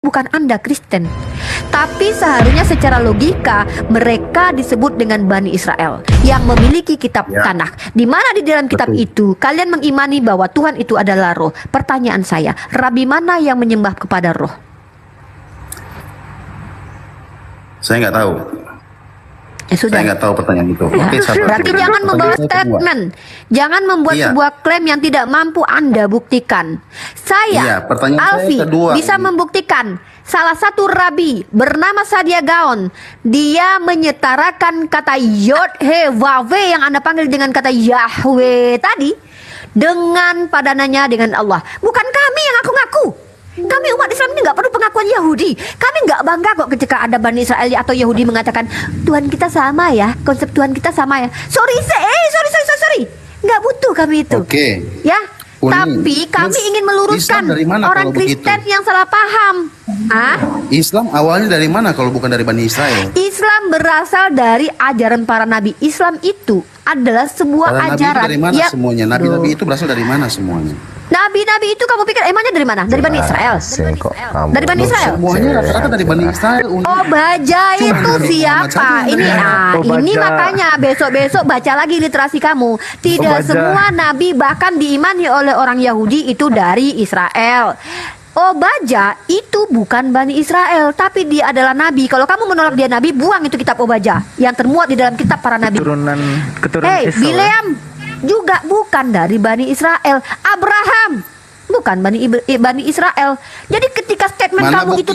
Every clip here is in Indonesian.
bukan Anda Kristen. Tapi seharusnya secara logika mereka disebut dengan Bani Israel yang memiliki kitab tanah. Di mana di dalam kitab itu kalian mengimani bahwa Tuhan itu adalah roh. Pertanyaan saya, Rabi mana yang menyembah kepada roh? Saya nggak tahu. Sudah. Saya nggak tahu pertanyaan itu. Ya. Oke, Berarti jangan membawa statement, jangan membuat sebuah klaim yang tidak mampu Anda buktikan. Saya, Alfi, bisa membuktikan. Salah satu rabi bernama Sadia Gaon, dia menyetarakan kata Yod He Wawe yang Anda panggil dengan kata Yahweh tadi dengan padanannya dengan Allah. Bukan kami yang ngaku-ngaku. Kami umat Islam ini nggak perlu pengakuan Yahudi. Kami nggak bangga kok ketika ada Bani Israel atau Yahudi mengatakan Tuhan kita sama ya, konsep Tuhan kita sama ya. Sorry, nggak butuh kami itu. Oke. Ya, tapi kami ingin meluruskan orang Kristen yang salah paham. Islam awalnya dari mana kalau bukan dari Bani Israel? Islam berasal dari ajaran para nabi. Islam itu adalah sebuah ajaran. Nabi dari mana semuanya? Nabi-nabi itu berasal dari mana semuanya? Nabi-nabi itu kamu pikir emangnya dari mana? Dari Bani Israel? Dari Bani Israel? Semuanya rata-rata dari Bani Israel. Oh, Baja itu siapa? Ini makanya besok-besok baca lagi literasi kamu. Tidak semua nabi bahkan diimani oleh orang Yahudi itu dari Israel. Obaja itu bukan Bani Israel, tapi dia adalah nabi. Kalau kamu menolak dia nabi, buang itu kitab Obaja yang termuat di dalam kitab para nabi. Keturunan Bileam juga bukan dari Bani Israel. Abraham bukan Bani Israel. Jadi ketika statement kamu itu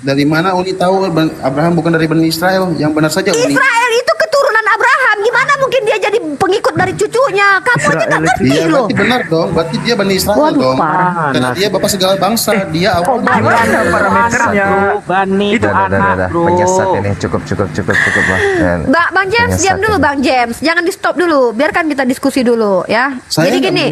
dari mana Uni tahu Abraham bukan dari Bani Israel? Yang benar saja Uni. Israel itu keturunan Abraham. Gimana mungkin dia jadi pengikut dari cucunya? Kamu aja nggak ngerti loh. Berarti benar dong. Berarti dia Bani Israel. Waduh, dong. parah. Karena dia bapak segala bangsa. Dia awal. parameternya. Bani itu anak, bro. Menyesat ini cukup lah. Bang James, diam dulu Bang James. Jangan di stop dulu. Biarkan kita diskusi dulu ya. Jadi gini.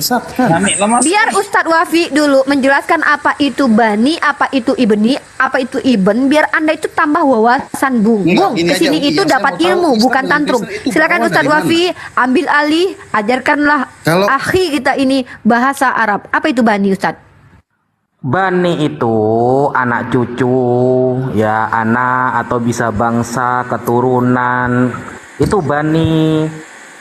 Biar Ustadz Wafi dulu menjelaskan apa itu Bani, apa itu Ibni, apa itu Ibn. Biar Anda itu tambah wawasan Bung. Kesini itu dapat ilmu, bukan tantrum. Silakan Ustadz Wafi ambil alih, ajarkanlah akhi kita ini bahasa Arab. Apa itu Bani, Ustadz? Bani itu anak cucu, ya anak atau bisa bangsa, keturunan. Itu Bani.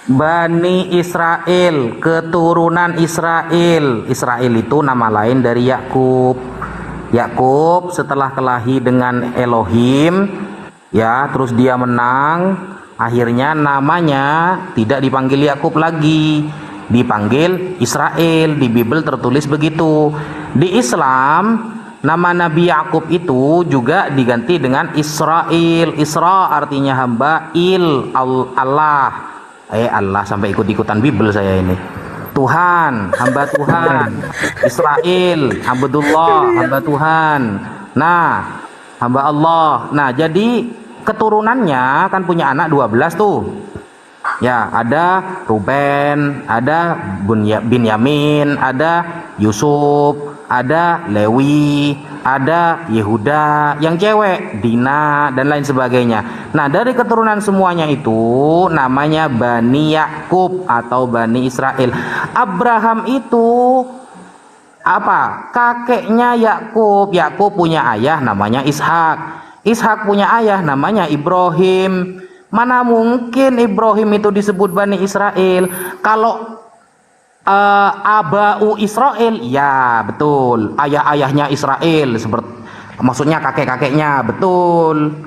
Bani Israel, keturunan Israel. Israel itu nama lain dari Yakub. Yakub setelah kelahi dengan Elohim, ya, terus dia menang. Akhirnya namanya tidak dipanggil Yakub lagi, dipanggil Israel. Di Bible tertulis begitu. Di Islam nama Nabi Yakub itu juga diganti dengan Israel. Isra artinya hamba, Allah. Allah sampai ikut-ikutan Bible saya ini. Tuhan, hamba Tuhan. Israel, Abdullah, hamba Tuhan. Nah, hamba Allah. Nah, jadi keturunannya kan punya anak 12 tuh. Ya, ada Ruben, ada Binyamin, ada Yusuf, ada Lewi, ada Yehuda, yang cewek Dina dan lain sebagainya. Nah, dari keturunan semuanya itu namanya Bani Yakub atau Bani Israel. Abraham itu apa? Kakeknya Yakub. Yakub punya ayah namanya Ishak. Ishak punya ayah namanya Ibrahim. Mana mungkin Ibrahim itu disebut Bani Israel? Kalau Abau Israel, ya betul. Ayah-ayahnya Israel, seperti maksudnya kakek-kakeknya, betul.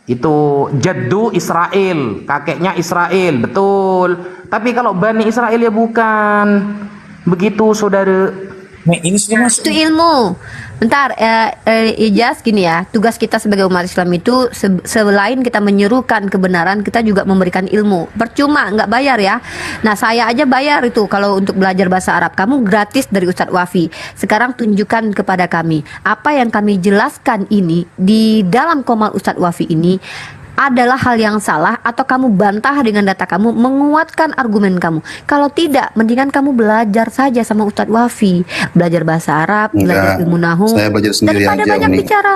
Itu jaddu Israel, kakeknya Israel, betul. Tapi kalau Bani Israel ya bukan. Begitu, saudara. Ini sudah masuk. Itu ilmu. Bentar, Ijaz gini ya. Tugas kita sebagai umat Islam itu selain kita menyerukan kebenaran, kita juga memberikan ilmu. Percuma, nggak bayar ya. Nah, saya aja bayar itu kalau untuk belajar bahasa Arab. Kamu gratis dari Ustadz Wafi. Sekarang tunjukkan kepada kami apa yang kami jelaskan ini di dalam komal Ustadz Wafi ini adalah hal yang salah, atau kamu bantah dengan data kamu, menguatkan argumen kamu. Kalau tidak, mendingan kamu belajar saja sama Ustadz Wafi, belajar bahasa Arab, belajar ilmu nahu, saya belajar sendiri daripada aja, banyak bicara.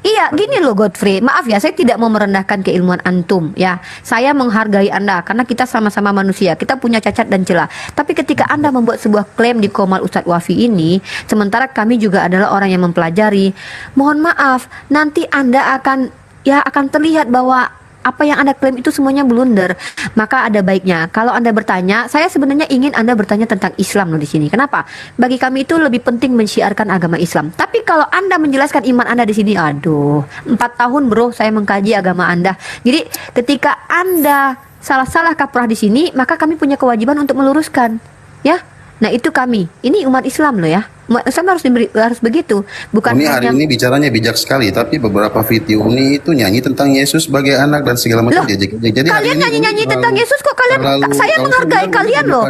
Iya, gini loh Godfrey. Maaf ya, saya tidak mau merendahkan keilmuan antum ya. Saya menghargai Anda karena kita sama-sama manusia. Kita punya cacat dan celah. Tapi ketika Anda membuat sebuah klaim di Komal Ustadz Wafi ini, sementara kami juga adalah orang yang mempelajari, mohon maaf, nanti Anda akan terlihat bahwa apa yang Anda klaim itu semuanya blunder. Maka ada baiknya kalau Anda bertanya, saya sebenarnya ingin Anda bertanya tentang Islam loh di sini. Kenapa? Bagi kami itu lebih penting mensyiarkan agama Islam. Tapi kalau Anda menjelaskan iman Anda di sini, aduh, 4 tahun bro saya mengkaji agama Anda. Jadi ketika Anda salah-salah kaprah di sini, maka kami punya kewajiban untuk meluruskan. Ya. Nah itu kami, ini umat Islam loh ya. Umat Islam harus begitu. Bukan Uni hari ini bicaranya bijak sekali, tapi beberapa video Uni itu nyanyi tentang Yesus sebagai anak dan segala macam. Jadi kalian nyanyi-nyanyi tentang Yesus kok kalian? Saya menghargai kalian loh.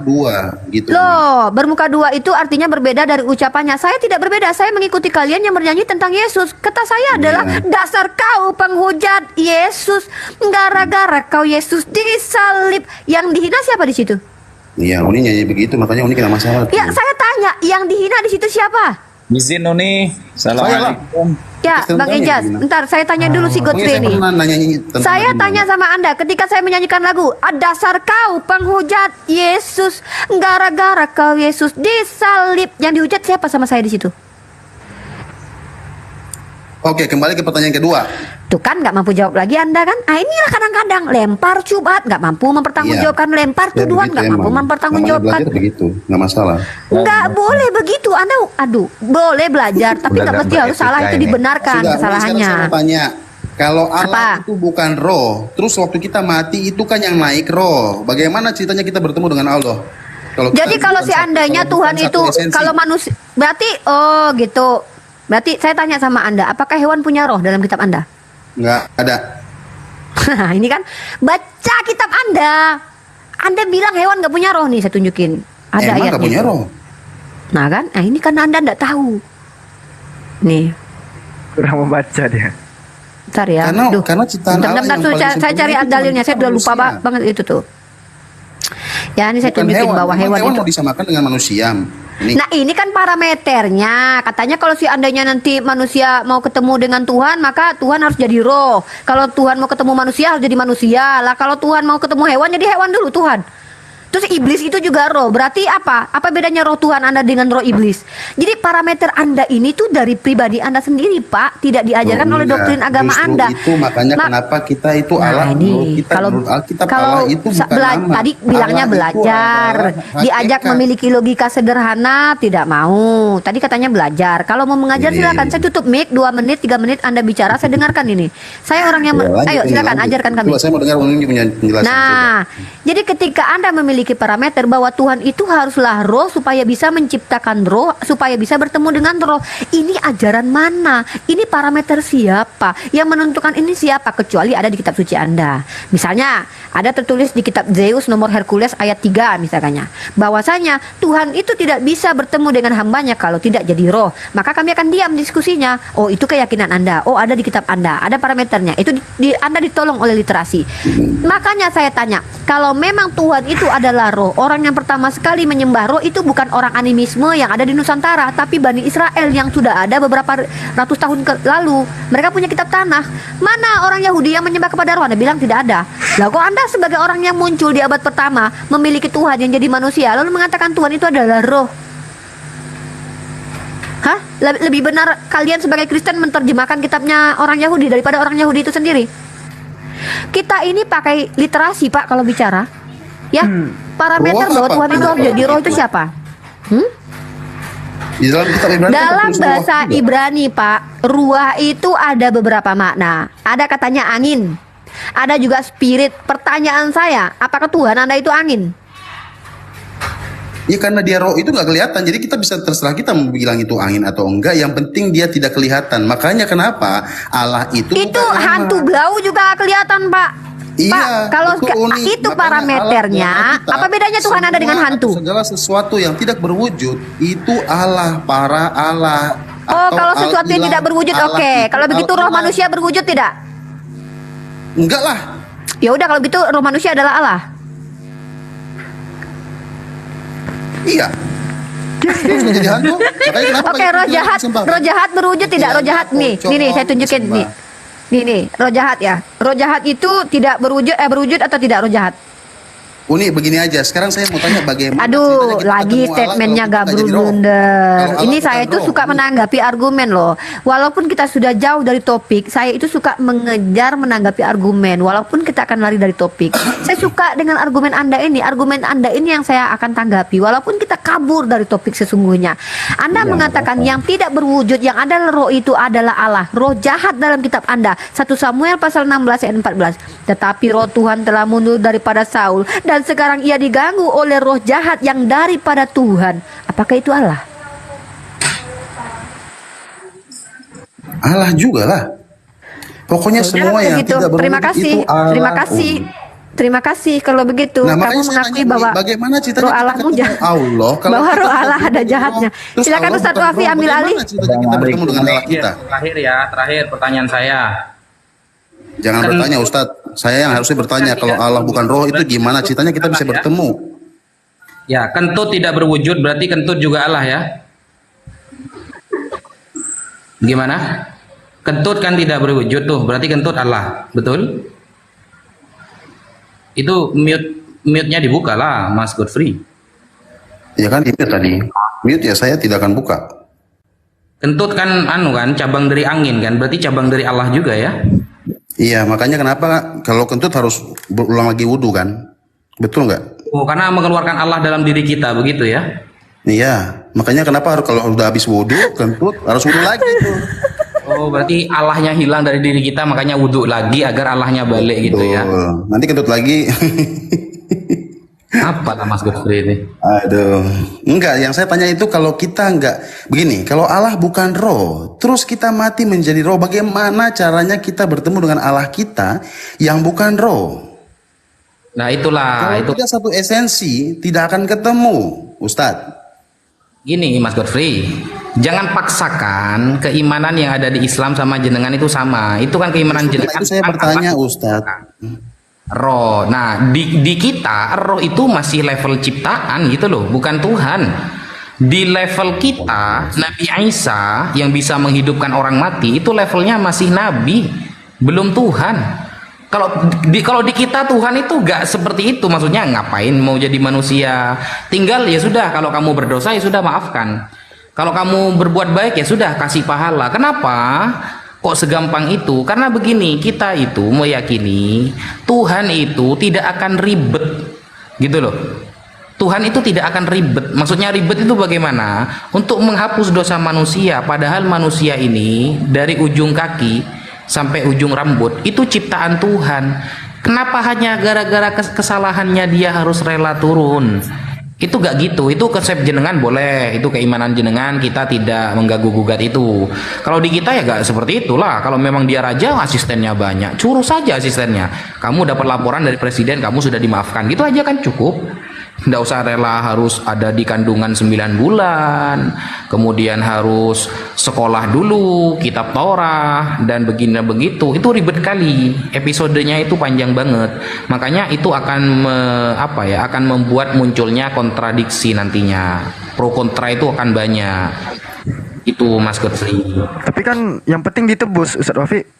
Gitu. Loh, bermuka dua itu artinya berbeda dari ucapannya. Saya tidak berbeda. Saya mengikuti kalian yang bernyanyi tentang Yesus. Kata saya adalah dasar kau penghujat Yesus. Gara-gara kau Yesus disalib. Yang dihina siapa di situ? Iya, Uni nyanyi begitu, makanya Uni kena masalah. Ya, saya tanya, yang dihina di situ siapa? Izin Uni. Assalamualaikum. Ya, Bang Ejaz, ntar saya tanya dulu si Godfrey ini. Saya tanya sama Anda ketika saya menyanyikan lagu, dasar kau penghujat Yesus, gara-gara kau Yesus disalib. Yang dihujat siapa sama saya di situ? Oke, kembali ke pertanyaan kedua. Tuh kan nggak mampu jawab lagi Anda kan? Ah inilah kadang-kadang lempar syubhat, nggak mampu mempertanggungjawabkan, lempar tuduhan, nggak mampu mempertanggungjawabkan. Begitu, nggak masalah. Nggak boleh begitu, Anda, boleh belajar, tapi nggak mesti harus salah itu dibenarkan kesalahannya. Saya mau tanya, kalau Allah itu bukan roh, terus waktu kita mati itu kan yang naik roh. Bagaimana ceritanya kita bertemu dengan Allah? Jadi kalau seandainya Tuhan itu, kalau manusia, berarti gitu. Berarti saya tanya sama Anda, apakah hewan punya roh dalam kitab Anda? Nggak ada. Ini kan baca kitab Anda. Anda bilang hewan nggak punya roh nih, saya tunjukin. Ada ayatnya. Nggak punya roh. Nah kan, ini karena Anda nggak tahu. Nih. Kurang membaca dia. Bentar ya. Karena ciptaan Allah yang paling saya cari dalilnya, saya udah lupa banget itu tuh. Ya, ini saya tunjukin bahwa hewan itu mau disamakan dengan manusia. Nah ini kan parameternya. Katanya kalau seandainya nanti manusia mau ketemu dengan Tuhan, maka Tuhan harus jadi roh. Kalau Tuhan mau ketemu manusia harus jadi manusia. Lah kalau Tuhan mau ketemu hewan, jadi hewan dulu Tuhan. Terus iblis itu juga roh. Berarti apa? Apa bedanya roh Tuhan Anda dengan roh iblis? Jadi parameter Anda ini tuh dari pribadi Anda sendiri, Pak. Tidak diajarkan oleh doktrin agama Anda. Itu makanya kenapa kita itu Allah. Kalau Allah itu bukan nama. Tadi bilangnya Allah belajar, diajak memiliki logika sederhana, tidak mau. Tadi katanya belajar. Kalau mau mengajar silakan. Saya tutup mic 2 menit, 3 menit Anda bicara, saya dengarkan ini. Saya orang yang ayo silakan ajarkan kami. Saya mau dengar penjelasan. Nah, jadi ketika Anda memiliki parameter bahwa Tuhan itu haruslah roh supaya bisa menciptakan roh, supaya bisa bertemu dengan roh. Ini ajaran mana? Ini parameter siapa? Yang menentukan ini siapa? Kecuali ada di kitab suci Anda. Misalnya, ada tertulis di kitab Zeus nomor Hercules ayat 3 misalnya. Bahwasanya Tuhan itu tidak bisa bertemu dengan hambanya kalau tidak jadi roh. Maka kami akan diam diskusinya. Oh, itu keyakinan Anda. Oh, ada di kitab Anda. Ada parameternya. Itu Anda ditolong oleh literasi. Makanya saya tanya, kalau memang Tuhan itu adalah roh, orang yang pertama sekali menyembah roh itu bukan orang animisme yang ada di Nusantara, tapi Bani Israel yang sudah ada beberapa ratus tahun lalu. Mereka punya kitab tanah. Mana orang Yahudi yang menyembah kepada roh? Anda bilang tidak ada. Lah kok Anda sebagai orang yang muncul di abad pertama memiliki Tuhan yang jadi manusia lalu mengatakan Tuhan itu adalah roh? Hah? Lebih benar kalian sebagai Kristen menerjemahkan kitabnya orang Yahudi daripada orang Yahudi itu sendiri? Kita ini pakai literasi, Pak, kalau bicara. Ya, parameter bahwa Tuhan itu harus jadi roh itu siapa? Dalam bahasa Ibrani, Pak, ruah itu ada beberapa makna. Ada katanya angin, ada juga spirit. Pertanyaan saya, apakah Tuhan Anda itu angin? Ya karena dia roh itu nggak kelihatan, jadi kita bisa terserah kita mau bilang itu angin atau enggak. Yang penting dia tidak kelihatan. Makanya kenapa Allah itu hantu blau juga kelihatan, Pak. Iya, Pak, kalau itu parameternya, apa bedanya Tuhan Anda dengan hantu? Segala sesuatu yang tidak berwujud itu Allah, para Allah. Oh, kalau sesuatu yang tidak berwujud, oke. Kalau begitu roh manusia berwujud tidak? Enggak lah. Ya udah kalau gitu roh manusia adalah Allah. Iya. Jadi hantu. Oke, roh jahat berwujud tidak? Roh jahat nih saya tunjukin nih. Nih, roh jahat ya. Roh jahat itu tidak berwujud atau tidak roh jahat? Uni begini aja. Sekarang saya mau tanya bagaimana. Aduh, lagi statementnya Gabrul blunder. Ini saya itu suka menanggapi argumen loh. Walaupun kita sudah jauh dari topik, saya itu suka mengejar menanggapi argumen. Walaupun kita akan lari dari topik, saya suka dengan argumen Anda ini. Argumen Anda ini yang saya akan tanggapi. Walaupun kita kabur dari topik sesungguhnya. Anda mengatakan yang tidak berwujud, yang adalah roh itu adalah Allah. Roh jahat dalam kitab Anda. 1 Samuel pasal 16 ayat 14. Tetapi roh Tuhan telah mundur daripada Saul dan sekarang ia diganggu oleh roh jahat yang daripada Tuhan. Apakah itu Allah? Allah juga lah. Pokoknya semua yang begitu. tidak berwujud Terima kasih. itu Allah. Terima kasih. Terima kasih kalau begitu. Nah, kamu mengakui bahwa bagaimana roh Allahmu jahat. Allah, bahwa roh Allah ada jahatnya. Silakan Ustaz Wafi ambil alih. Kita bertemu dengan Allah kita. Terakhir pertanyaan saya. Jangan bertanya Ustadz, saya yang harusnya bertanya. Kalau Allah bukan roh itu gimana ceritanya kita bisa bertemu? Ya, kentut tidak berwujud berarti kentut juga Allah ya. Gimana? Kentut kan tidak berwujud tuh, berarti kentut Allah, betul? Itu mute-nya dibuka lah, Mas Godfrey. Ya kan mute tadi. Mute ya saya tidak akan buka. Kentut kan cabang dari angin kan, berarti cabang dari Allah juga ya. Iya, makanya kenapa kalau kentut harus berulang lagi wudhu kan? Betul nggak? Oh, karena mengeluarkan Allah dalam diri kita, begitu ya? Iya, makanya kenapa kalau udah habis wudhu, kentut harus wudhu lagi tuh. Oh, berarti Allahnya hilang dari diri kita, makanya wudhu lagi agar Allahnya balik gitu ya? Nanti kentut lagi. Apa lah Mas Godfrey ini? Aduh, enggak. Yang saya tanya itu kalau kita enggak begini, kalau Allah bukan roh, terus kita mati menjadi roh, bagaimana caranya kita bertemu dengan Allah kita yang bukan roh? Nah itulah. Kalau tidak satu esensi, tidak akan ketemu, Ustadz. Gini Mas Godfrey, jangan paksakan keimanan yang ada di Islam sama jenengan itu sama. Itu kan keimanan jenengan. Itu saya bertanya Ustadz. Roh. Nah, di kita roh itu masih level ciptaan gitu loh, bukan Tuhan. Di level kita, Nabi Isa yang bisa menghidupkan orang mati itu levelnya masih nabi, belum Tuhan. Kalau di kita Tuhan itu gak seperti itu, maksudnya ngapain mau jadi manusia? Tinggal ya sudah, kalau kamu berdosa ya sudah maafkan. Kalau kamu berbuat baik ya sudah kasih pahala. Kenapa? Kok segampang itu? Karena begini, kita itu meyakini Tuhan itu tidak akan ribet gitu loh. Tuhan itu tidak akan ribet. Maksudnya ribet itu bagaimana? Untuk menghapus dosa manusia, padahal manusia ini dari ujung kaki sampai ujung rambut itu ciptaan Tuhan. Kenapa hanya gara-gara kesalahannya dia harus rela turun? Itu gak gitu, itu konsep jenengan boleh, itu keimanan jenengan, kita tidak mengganggu-gugat itu. Kalau di kita ya gak seperti itulah. Kalau memang dia raja, asistennya banyak, curus saja asistennya. Kamu dapat laporan dari presiden, kamu sudah dimaafkan, gitu aja kan cukup. Nggak usah rela harus ada di kandungan 9 bulan, kemudian harus sekolah dulu, kitab Torah, dan begini begitu. Itu ribet kali, episodenya itu panjang banget. Makanya itu akan akan membuat munculnya kontradiksi nantinya. Pro kontra itu akan banyak. Itu Mas Godfrey. Tapi kan yang penting ditebus, Ustaz Wafi.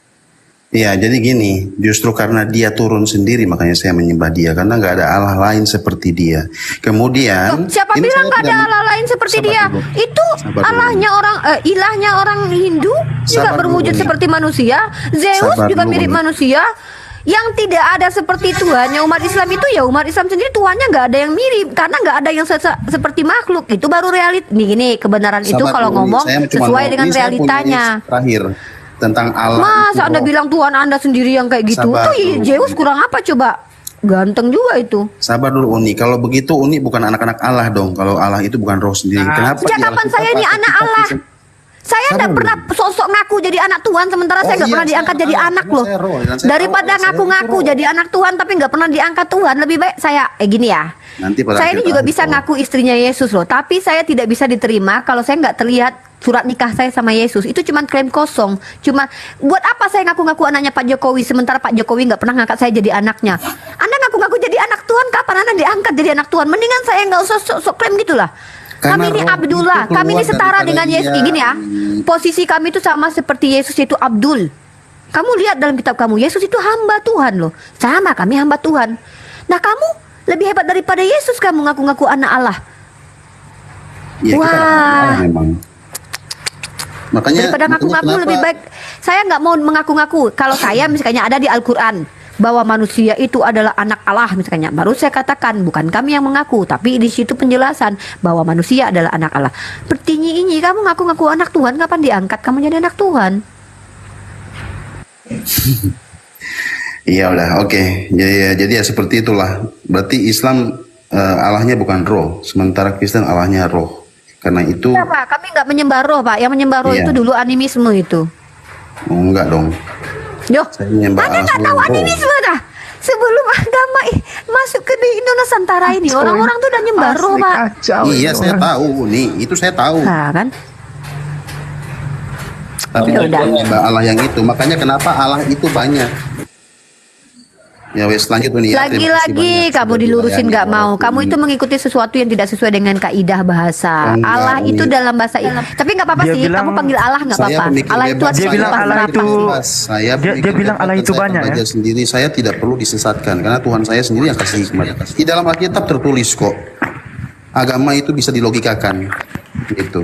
Iya, jadi gini, justru karena dia turun sendiri makanya saya menyembah dia, karena nggak ada Allah lain seperti dia. Kemudian siapa bilang nggak ada Allah lain seperti dia? Dulu. Itu Allahnya ilahnya orang Hindu juga berwujud seperti manusia. Zeus juga mirip manusia. Yang tidak ada seperti Tuhannya umat Islam itu ya umat Islam sendiri, Tuhannya nggak ada yang mirip karena nggak ada yang seperti makhluk. Itu baru realit. Gini kebenaran itu kalau ngomong sesuai dengan realitanya. Terakhir tentang Allah. Masa Anda bilang Tuhan Anda sendiri yang kayak gitu? Tuh Zeus kurang apa coba? Ganteng juga itu. Sabar dulu Uni. Kalau begitu Uni bukan anak-anak Allah dong. Kalau Allah itu bukan roh sendiri. Kenapa? Sejak kapan saya ini anak Allah? Saya tidak pernah sosok ngaku jadi anak Tuhan, sementara saya nggak pernah diangkat jadi anak loh. Daripada ngaku-ngaku jadi anak Tuhan tapi nggak pernah diangkat Tuhan, lebih baik saya gini ya. Saya ini juga bisa ngaku istrinya Yesus loh, tapi saya tidak bisa diterima kalau saya nggak terlihat surat nikah saya sama Yesus. Itu cuma klaim kosong. Cuma buat apa saya ngaku-ngaku anaknya Pak Jokowi sementara Pak Jokowi nggak pernah ngangkat saya jadi anaknya? Anda ngaku-ngaku jadi anak Tuhan, kapan Anda diangkat jadi anak Tuhan? Mendingan saya nggak usah sok klaim gitulah. Kami ini Abdullah, kami ini setara dengan Yesus. Gini ya, posisi kami itu sama seperti Yesus, itu Abdul. Kamu lihat dalam kitab kamu, Yesus itu hamba Tuhan loh. Sama, kami hamba Tuhan. Nah, kamu lebih hebat daripada Yesus, kamu ngaku-ngaku anak Allah. Ya, wah. Makanya daripada ngaku-ngaku lebih baik. Saya nggak mau mengaku-ngaku. Kalau saya misalnya ada di Al-Quran bahwa manusia itu adalah anak Allah misalnya, baru saya katakan, bukan kami yang mengaku, tapi di situ penjelasan bahwa manusia adalah anak Allah. Pertinyi ini kamu ngaku-ngaku anak Tuhan, kapan diangkat kamu jadi anak Tuhan? Iya udah, oke. Jadi ya seperti itulah. Berarti Islam Allahnya bukan roh, sementara Kristen Allahnya roh. Karena itu. Ya, Pak, kami nggak menyembah roh, Pak. Yang menyembah roh itu dulu animisme itu. Oh, enggak dong. Yo, Anda nggak tahu animisme dah. Sebelum agama masuk ke di Nusantara ini, orang-orang tuh udah nyembah roh, Pak. Iya, saya tahu nih, itu saya tahu. Nah, kan? Tapi nyembah Allah yang itu, makanya kenapa Allah itu banyak. Ya wes lanjut nih. Lagi-lagi kamu dilurusin nggak mau. Kamu itu mengikuti sesuatu yang tidak sesuai dengan kaidah bahasa. Allah itu dalam bahasa Islam. Tapi nggak apa-apa sih. Kamu panggil Allah nggak apa-apa. Allah itu dia bilang Allah itu. Dia bilang Allah itu banyak ya. Sendiri saya tidak perlu disesatkan karena Tuhan saya sendiri yang kasih hikmat. Di dalam Alkitab tertulis kok. Agama itu bisa dilogikakan. Gitu.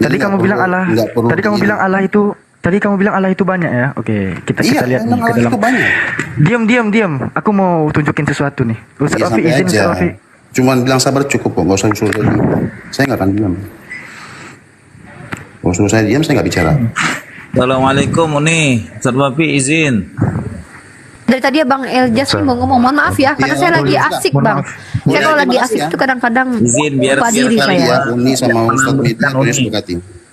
Tadi kamu bilang Allah. Tadi kamu bilang Allah itu. Tadi kamu bilang Allah itu banyak ya? Oke, kita lihat nih ke dalam. Diam. Aku mau tunjukin sesuatu nih. Ustaz Wafi, izin Ustaz Wafi. Cuman bilang sabar cukup kok, nggak usah usul lagi. Saya nggak akan diam. Kalau suruh saya diam, saya nggak bicara. Assalamualaikum Uni, Ustaz Wafi izin. Dari tadi Bang Eljas mau ngomong, mohon maaf ya, karena saya lagi asik Bang. Saya kalau lagi asik itu kadang-kadang lupa diri saya. Uni sama Ustaz Mita sepakati.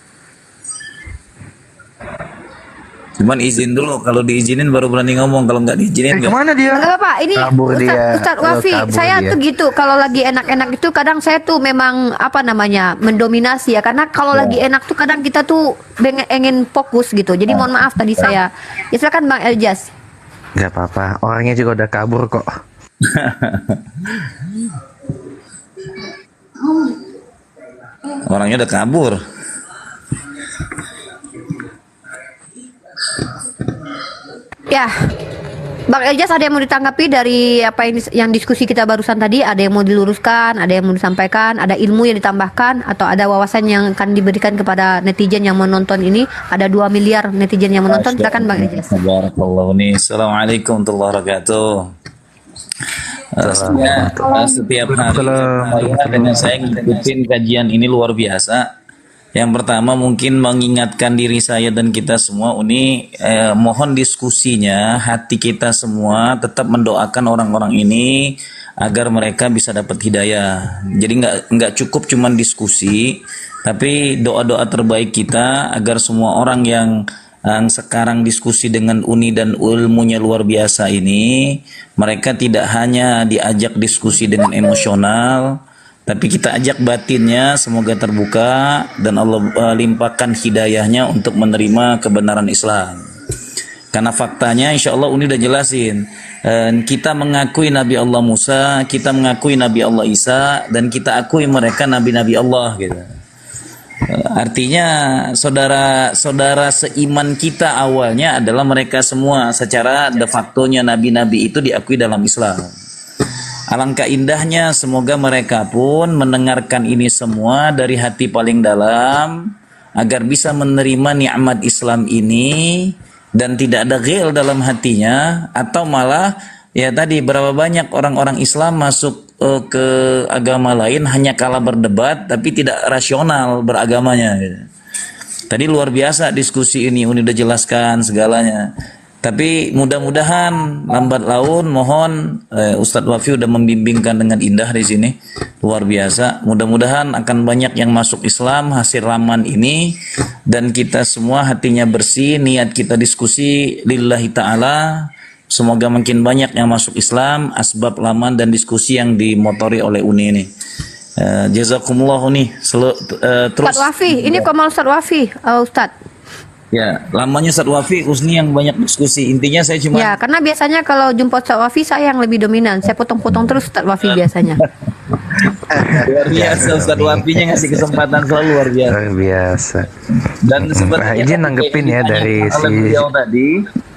Cuman izin dulu, kalau diizinin baru berani ngomong, kalau nggak diizinin nggak. Kemana dia? Enggak Pak, ini Ustaz Wafi, saya tuh gitu, kalau lagi enak-enak itu kadang saya tuh memang mendominasi ya, karena kalau lagi enak tuh kadang kita tuh ingin fokus gitu. Jadi mohon maaf tadi saya. Ya silakan Bang Eljas. Nggak apa-apa, orangnya juga udah kabur kok. Orangnya udah kabur. Ya, Bang Eljas, ada yang mau ditanggapi dari apa yang diskusi kita barusan tadi? Ada yang mau diluruskan, ada yang mau disampaikan, ada ilmu yang ditambahkan, atau ada wawasan yang akan diberikan kepada netizen yang menonton ini? Ada 2 miliar netizen yang menonton, silakan Bang Eljas. Assalamualaikum warahmatullahi wabarakatuh. Setiap hari dengan saya ngikutin kajian ini luar biasa. Yang pertama mungkin mengingatkan diri saya dan kita semua Uni, mohon diskusinya hati kita semua tetap mendoakan orang-orang ini agar mereka bisa dapat hidayah. Jadi nggak cukup cuman diskusi, tapi doa-doa terbaik kita agar semua orang yang sekarang diskusi dengan Uni dan ilmunya luar biasa ini, mereka tidak hanya diajak diskusi dengan emosional, tapi kita ajak batinnya, semoga terbuka dan Allah limpahkan hidayahnya untuk menerima kebenaran Islam. Karena faktanya insya Allah Uni udah jelasin, kita mengakui Nabi Allah Musa, kita mengakui Nabi Allah Isa, dan kita akui mereka Nabi-Nabi Allah gitu. Artinya saudara-saudara seiman kita awalnya adalah mereka semua, secara de factonya Nabi-Nabi itu diakui dalam Islam. Alangkah indahnya semoga mereka pun mendengarkan ini semua dari hati paling dalam agar bisa menerima nikmat Islam ini dan tidak ada ghil dalam hatinya, atau malah ya tadi berapa banyak orang-orang Islam masuk ke agama lain hanya kalah berdebat tapi tidak rasional beragamanya gitu. Tadi luar biasa diskusi ini, Uni udah jelaskan segalanya. Tapi mudah-mudahan lambat laun mohon Ustadz Wafi udah membimbingkan dengan indah di sini, luar biasa. Mudah-mudahan akan banyak yang masuk Islam hasil raman ini, dan kita semua hatinya bersih, niat kita diskusi lillahi ta'ala. Semoga makin banyak yang masuk Islam, asbab laman dan diskusi yang dimotori oleh Uni ini. Jazakumullah Uni. Terus Ustadz Wafi, ini Komal Ustadz Wafi, Ustadz. Ya, lamanya Ustadz Wafi, Usni yang banyak diskusi. Intinya saya cuma... Ya, karena biasanya kalau jumpa Ustadz Wafi, saya yang lebih dominan. Saya potong-potong terus Ustadz Wafi biasanya. Luar biasa Ustaz Wafinya ngasih kesempatan selalu luar biasa. Luar biasa. Dan sebenarnya izin nanggepin ya dari si beliau tadi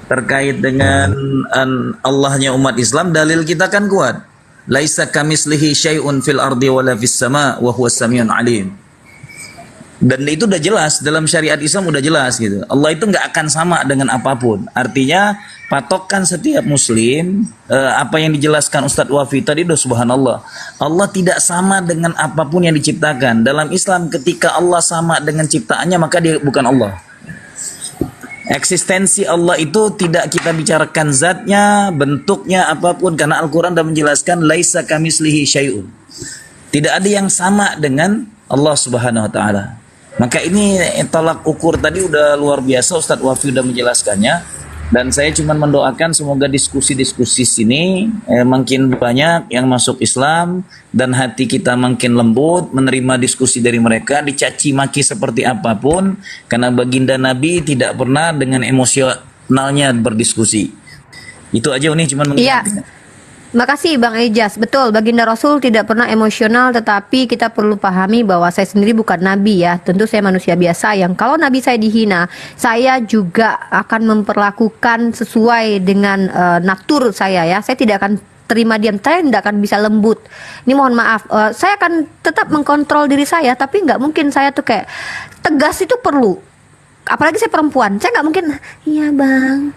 terkait dengan Allahnya umat Islam, dalil kita kan kuat. Laisa kamislihi syai'un fil ardi wala fis sama wa huwas samiun alim. Dan itu udah jelas dalam syariat Islam, udah jelas gitu. Allah itu nggak akan sama dengan apapun. Artinya patokan setiap muslim, apa yang dijelaskan Ustadz Wafi tadi udah subhanallah. Allah tidak sama dengan apapun yang diciptakan. Dalam Islam ketika Allah sama dengan ciptaannya maka dia bukan Allah. Eksistensi Allah itu tidak kita bicarakan zatnya, bentuknya, apapun. Karena Al-Quran sudah menjelaskan laisa kamislihi syai'un. Tidak ada yang sama dengan Allah subhanahu wa ta'ala. Maka ini tolak ukur tadi udah luar biasa, Ustadz Wafi udah menjelaskannya. Dan saya cuma mendoakan semoga diskusi-diskusi sini makin banyak yang masuk Islam dan hati kita makin lembut menerima diskusi dari mereka, dicaci maki seperti apapun, karena baginda Nabi tidak pernah dengan emosionalnya berdiskusi. Itu aja Uni, cuma mengingatkan. Makasih Bang Ijaz. Betul, baginda Rasul tidak pernah emosional, tetapi kita perlu pahami bahwa saya sendiri bukan nabi ya. Tentu saya manusia biasa yang kalau nabi saya dihina, saya juga akan memperlakukan sesuai dengan natur saya ya. Saya tidak akan terima diam, saya tidak akan bisa lembut. Ini mohon maaf, saya akan tetap mengkontrol diri saya, tapi nggak mungkin saya tuh kayak tegas, itu perlu. Apalagi saya perempuan, saya nggak mungkin, iya bang,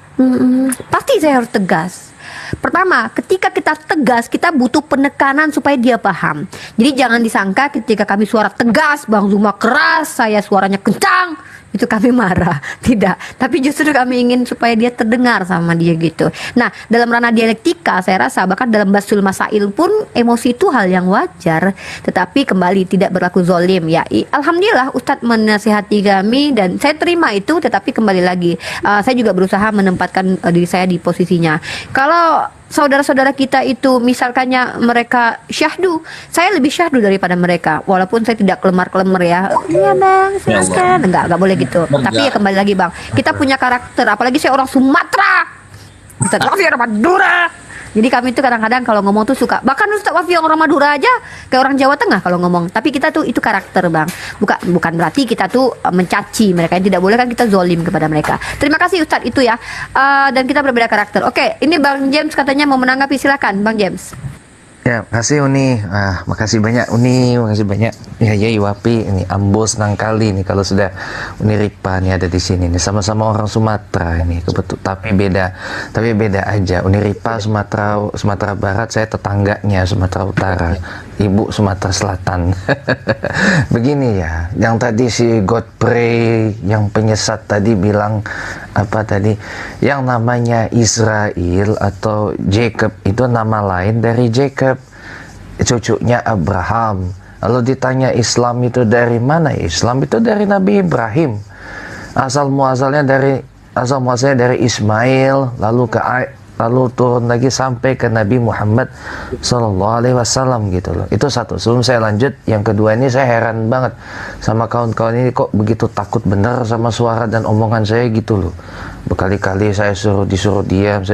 pasti saya harus tegas. Pertama, ketika kita tegas, kita butuh penekanan supaya dia paham. Jadi jangan disangka ketika kami suara tegas, Bang Zuma keras, saya suaranya kencang, itu kami marah. Tidak, tapi justru kami ingin supaya dia terdengar sama dia gitu. Nah, dalam ranah dialektika, saya rasa bahkan dalam basul masail pun emosi itu hal yang wajar. Tetapi kembali tidak berlaku zolim ya. Alhamdulillah Ustadz menasihati kami dan saya terima itu. Tetapi kembali lagi, saya juga berusaha menempatkan diri saya di posisinya. Kalau saudara-saudara kita itu misalkannya mereka syahdu, saya lebih syahdu daripada mereka, walaupun saya tidak kelemar-kelemar ya. Iya bang, silakan. Enggak boleh gitu. Tapi ya kembali lagi bang, kita punya karakter, apalagi saya orang Sumatera, Ustadz Wafi orang Madura. Jadi kami itu kadang-kadang kalau ngomong tuh suka, bahkan Ustadz Wafi yang orang Madura aja kayak orang Jawa Tengah kalau ngomong. Tapi kita tuh itu karakter bang, bukan berarti kita tuh mencaci mereka, yang tidak boleh kan kita zolim kepada mereka. Terima kasih Ustadz itu ya. Dan kita berbeda karakter. Oke, ini Bang James katanya mau menanggapi, silakan Bang James. Ya, makasih Uni. Makasih banyak Uni, makasih banyak. Ya, Wapi, ini Ambo senang kali nih kalau sudah Uni Ripa nih ada di sini nih. Sama-sama orang Sumatera ini, tapi beda aja. Uni Ripa Sumatera Barat, saya tetangganya Sumatera Utara. Ibu Sumatera Selatan. Begini ya, yang tadi si Godfrey yang penyesat tadi bilang apa tadi? Yang namanya Israel atau Jacob itu nama lain dari Jacob, cucunya Abraham. Lalu ditanya Islam itu dari mana? Islam itu dari Nabi Ibrahim. Asal muasalnya dari Ismail, lalu turun lagi sampai ke Nabi Muhammad Sallallahu Alaihi Wasallam gitu loh. Itu satu. Sebelum saya lanjut, yang kedua ini saya heran banget sama kawan-kawan ini, kok begitu takut benar sama suara dan omongan saya gitu loh. Berkali-kali saya disuruh diam,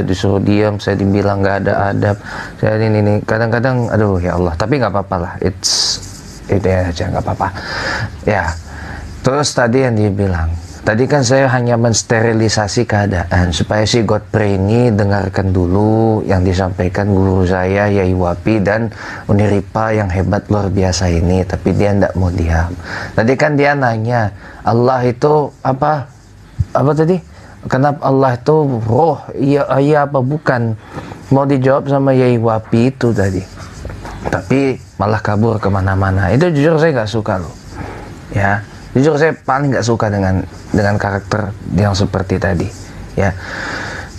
saya dibilang nggak ada adab, saya ini. Kadang-kadang, aduh ya Allah. Tapi nggak apa-apa lah. Itu aja nggak apa-apa. Ya. Terus tadi yang dia bilang. Tadi kan saya hanya mensterilisasi keadaan supaya si Godfrey ini dengarkan dulu yang disampaikan guru saya Yai Wapi dan Uni Ripa yang hebat luar biasa ini, tapi dia tidak mau diam. Tadi kan dia nanya, Allah itu apa tadi? Kenapa Allah itu roh? Iya apa bukan? Mau dijawab sama Yai Wapi itu tadi. Tapi malah kabur kemana-mana. Itu jujur saya nggak suka loh. Ya. Jujur saya paling nggak suka dengan karakter yang seperti tadi, ya.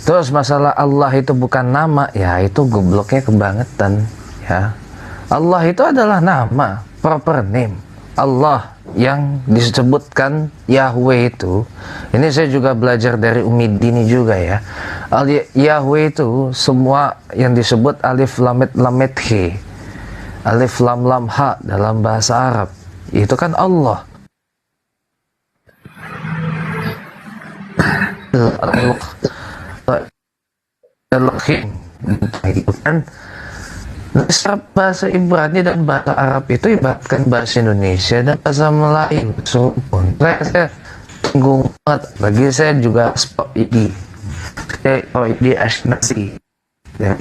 Terus masalah Allah itu bukan nama, ya itu gobloknya kebangetan, ya. Allah itu adalah nama, proper name. Allah yang disebutkan Yahweh itu, ini saya juga belajar dari Umi Dini juga ya. Yahweh itu semua yang disebut alif lamet he, alif lam ha dalam bahasa Arab, itu kan Allah. Bahasa Ibrani dan bahasa Arab itu ibaratkan bahasa Indonesia dan bahasa Melayu serumpun. Saya tunggu banget. Bagi saya juga sport ini. Saya di asnasi. Ya.